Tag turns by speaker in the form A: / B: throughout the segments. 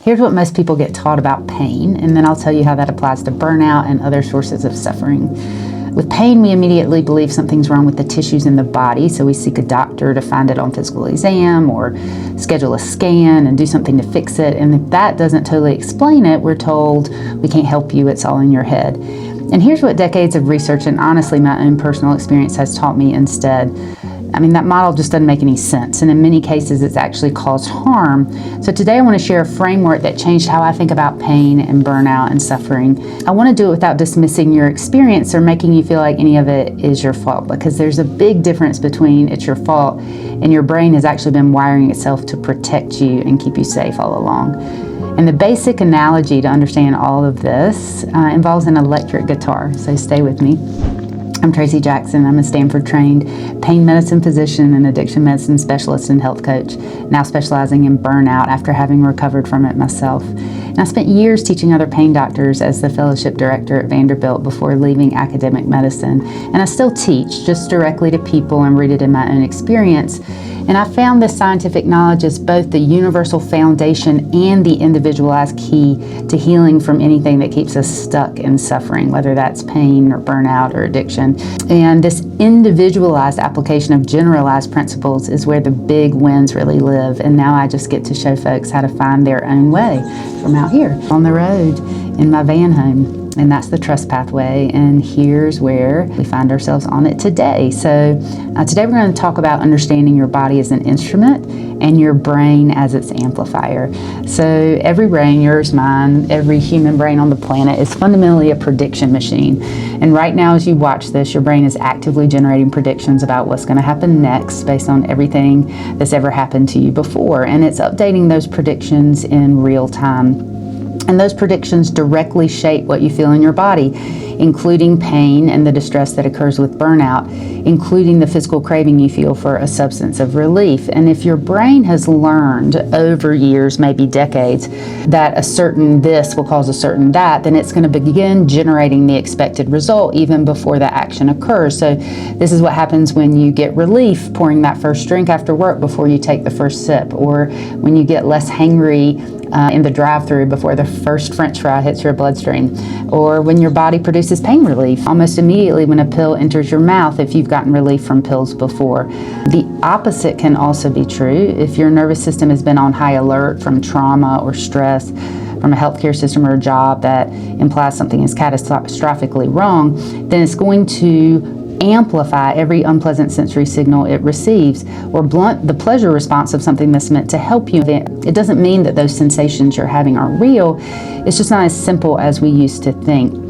A: Here's what most people get taught about pain, and then I'll tell you how that applies to burnout and other sources of suffering. With pain, we immediately believe something's wrong with the tissues in the body, so we seek a doctor to find it on physical exam or schedule a scan and do something to fix it. And if that doesn't totally explain it, we're told we can't help you, it's all in your head. And here's what decades of research and honestly my own personal experience has taught me instead. That model just doesn't make any sense, and in many cases it's actually caused harm. So today I want to share a framework that changed how I think about pain and burnout and suffering. I want to do it without dismissing your experience or making you feel like any of it is your fault, because there's a big difference between it's your fault and your brain has actually been wiring itself to protect you and keep you safe all along. And the basic analogy to understand all of this involves an electric guitar, so stay with me. I'm Tracy Jackson. I'm a Stanford-trained pain medicine physician and addiction medicine specialist and health coach, now specializing in burnout after having recovered from it myself. And I spent years teaching other pain doctors as the fellowship director at Vanderbilt before leaving academic medicine. And I still teach, just directly to people and rooted in my own experience. And I found this scientific knowledge is both the universal foundation and the individualized key to healing from anything that keeps us stuck in suffering, whether that's pain or burnout or addiction. And this individualized application of generalized principles is where the big wins really live. And now I just get to show folks how to find their own way from out here on the road in my van home. And that's the trust pathway, and here's where we find ourselves on it today. So today we're going to talk about understanding your body as an instrument and your brain as its amplifier. So every brain, yours, mine, every human brain on the planet is fundamentally a prediction machine. And right now as you watch this, your brain is actively generating predictions about what's going to happen next based on everything that's ever happened to you before. And it's updating those predictions in real time. And those predictions directly shape what you feel in your body, including pain and the distress that occurs with burnout, including the physical craving you feel for a substance of relief. And if your brain has learned over years, maybe decades, that a certain this will cause a certain that, then it's going to begin generating the expected result even before the action occurs. So this is what happens when you get relief pouring that first drink after work before you take the first sip, or when you get less hangry in the drive-thru before the first French fry hits your bloodstream, or when your body produces pain relief almost immediately when a pill enters your mouth if you've gotten relief from pills before. The opposite can also be true. If your nervous system has been on high alert from trauma or stress, from a healthcare system or a job that implies something is catastrophically wrong, then it's going to amplify every unpleasant sensory signal it receives, or blunt the pleasure response of something that's meant to help you. It doesn't mean that those sensations you're having aren't real. It's just not as simple as we used to think.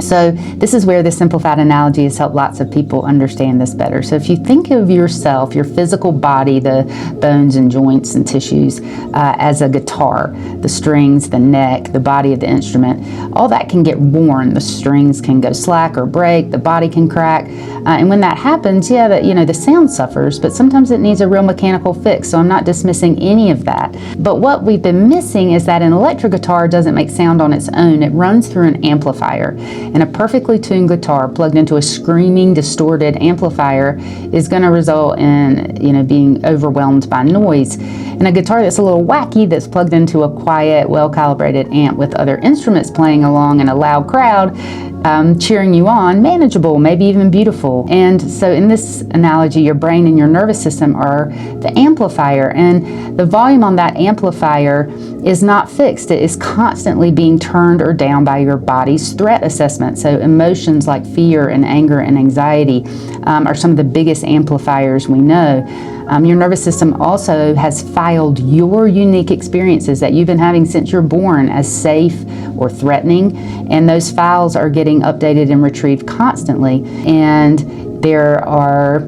A: So this is where the simplified analogy has helped lots of people understand this better. So if you think of yourself, your physical body, the bones and joints and tissues, as a guitar, the strings, the neck, the body of the instrument, all that can get worn. The strings can go slack or break, the body can crack. And when that happens, the sound suffers, but sometimes it needs a real mechanical fix. So I'm not dismissing any of that. But what we've been missing is that an electric guitar doesn't make sound on its own. It runs through an amplifier. And a perfectly tuned guitar plugged into a screaming, distorted amplifier is going to result in, being overwhelmed by noise. And a guitar that's a little wacky, that's plugged into a quiet, well-calibrated amp with other instruments playing along and a loud crowd cheering you on, manageable, maybe even beautiful. And so in this analogy, your brain and your nervous system are the amplifier, and the volume on that amplifier is not fixed. It is constantly being turned or down by your body's threat assessment. So emotions like fear and anger and anxiety are some of the biggest amplifiers we know. Your nervous system also has filed your unique experiences that you've been having since you're born as safe or threatening, and those files are getting updated and retrieved constantly. And there are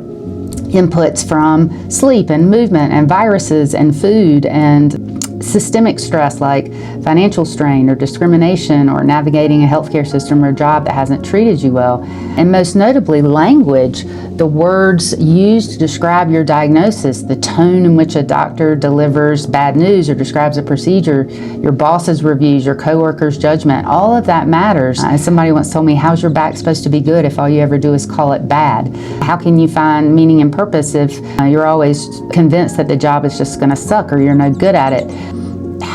A: inputs from sleep and movement and viruses and food and systemic stress like financial strain or discrimination or navigating a healthcare system or job that hasn't treated you well. And most notably, language, the words used to describe your diagnosis, the tone in which a doctor delivers bad news or describes a procedure, your boss's reviews, your coworker's judgment, all of that matters. Somebody once told me, how's your back supposed to be good if all you ever do is call it bad? How can you find meaning and purpose if you're always convinced that the job is just going to suck or you're no good at it?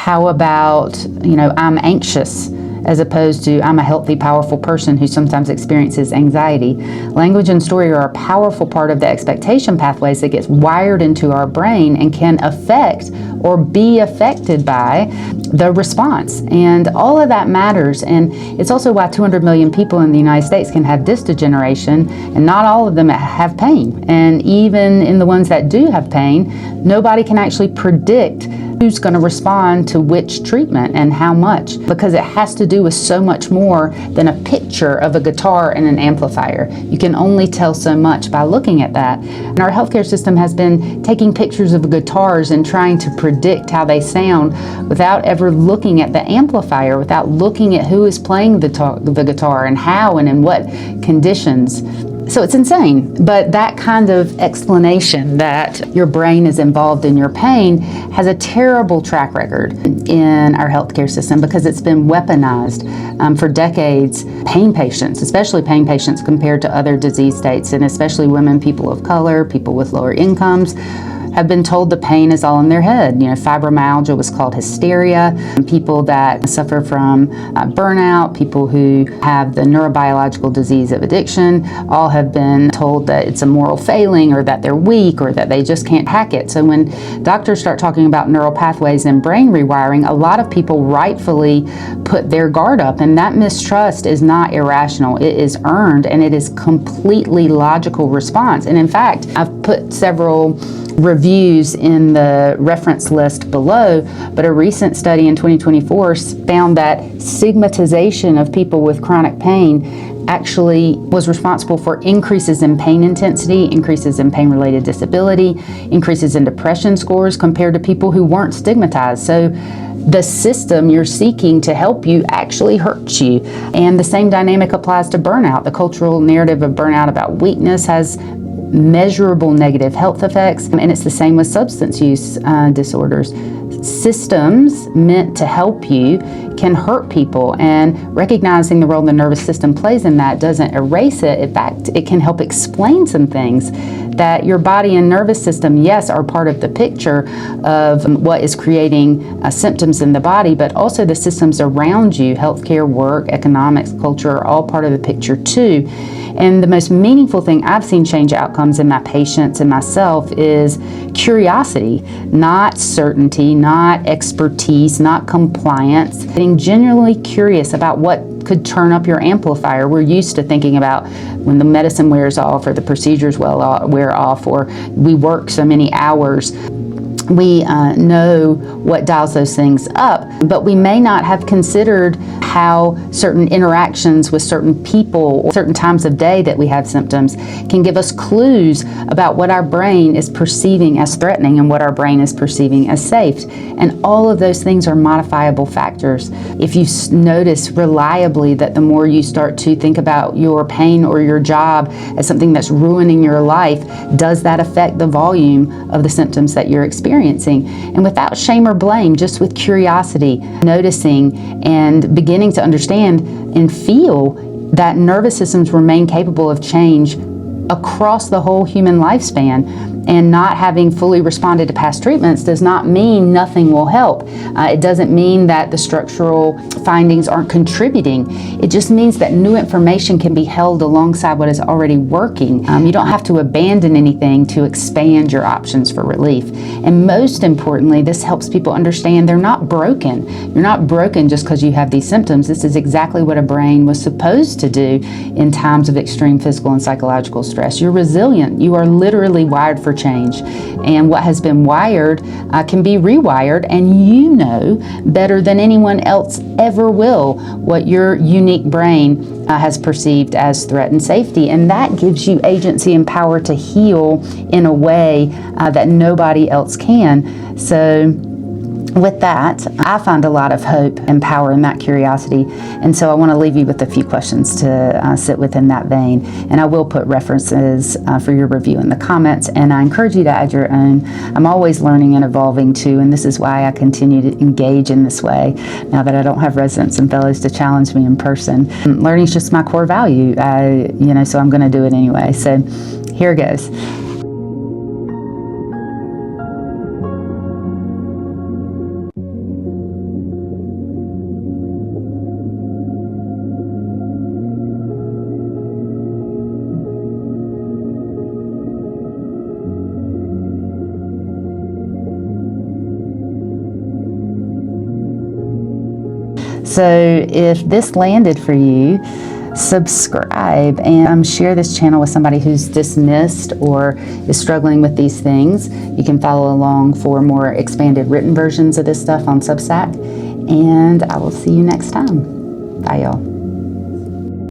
A: How about, I'm anxious, as opposed to I'm a healthy, powerful person who sometimes experiences anxiety. Language and story are a powerful part of the expectation pathways that gets wired into our brain and can affect or be affected by the response. And all of that matters. And it's also why 200 million people in the United States can have disc degeneration, and not all of them have pain. And even in the ones that do have pain, nobody can actually predict who's going to respond to which treatment and how much, because it has to do with so much more than a picture of a guitar and an amplifier. You can only tell so much by looking at that. And our healthcare system has been taking pictures of guitars and trying to predict how they sound without ever looking at the amplifier, without looking at who is playing the guitar and how and in what conditions. So it's insane, but that kind of explanation that your brain is involved in your pain has a terrible track record in our healthcare system because it's been weaponized for decades. Pain patients, especially pain patients compared to other disease states, and especially women, people of color, people with lower incomes, have been told the pain is all in their head. Fibromyalgia was called hysteria. People that suffer from burnout, people who have the neurobiological disease of addiction, all have been told that it's a moral failing or that they're weak or that they just can't hack it. So when doctors start talking about neural pathways and brain rewiring, a lot of people rightfully put their guard up, and that mistrust is not irrational. It is earned, and it is completely logical response. And in fact, I've put several reviews in the reference list below, but a recent study in 2024 found that stigmatization of people with chronic pain actually was responsible for increases in pain intensity, increases in pain-related disability, increases in depression scores compared to people who weren't stigmatized. So the system you're seeking to help you actually hurts you. And the same dynamic applies to burnout. The cultural narrative of burnout about weakness has measurable negative health effects, and it's the same with substance use disorders. Systems meant to help you can hurt people, and recognizing the role the nervous system plays in that doesn't erase it. In fact, it can help explain some things that your body and nervous system, yes, are part of the picture of what is creating symptoms in the body, but also the systems around you, healthcare, work, economics, culture, are all part of the picture too. And the most meaningful thing I've seen change outcomes in my patients and myself is curiosity, not certainty, not expertise, not compliance. Getting genuinely curious about what could turn up your amplifier. We're used to thinking about when the medicine wears off or the procedures wear off or we work so many hours. We know what dials those things up, but we may not have considered how certain interactions with certain people or certain times of day that we have symptoms can give us clues about what our brain is perceiving as threatening and what our brain is perceiving as safe. And all of those things are modifiable factors. If you notice reliably that the more you start to think about your pain or your job as something that's ruining your life, does that affect the volume of the symptoms that you're experiencing? And without shame or blame, just with curiosity, noticing and beginning to understand and feel that nervous systems remain capable of change across the whole human lifespan. And not having fully responded to past treatments does not mean nothing will help. It doesn't mean that the structural findings aren't contributing. It just means that new information can be held alongside what is already working. You don't have to abandon anything to expand your options for relief. And most importantly, this helps people understand they're not broken. You're not broken just because you have these symptoms. This is exactly what a brain was supposed to do in times of extreme physical and psychological stress. You're resilient. You are literally wired for change. And what has been wired can be rewired, and you know better than anyone else ever will what your unique brain has perceived as threat and safety. And that gives you agency and power to heal in a way that nobody else can. So with that, I find a lot of hope and power in that curiosity. And so I want to leave you with a few questions to sit within that vein. And I will put references for your review in the comments. And I encourage you to add your own. I'm always learning and evolving too. And this is why I continue to engage in this way now that I don't have residents and fellows to challenge me in person. Learning is just my core value, so I'm going to do it anyway. So here goes. So if this landed for you, subscribe and share this channel with somebody who's dismissed or is struggling with these things. You can follow along for more expanded written versions of this stuff on Substack. And I will see you next time. Bye, y'all.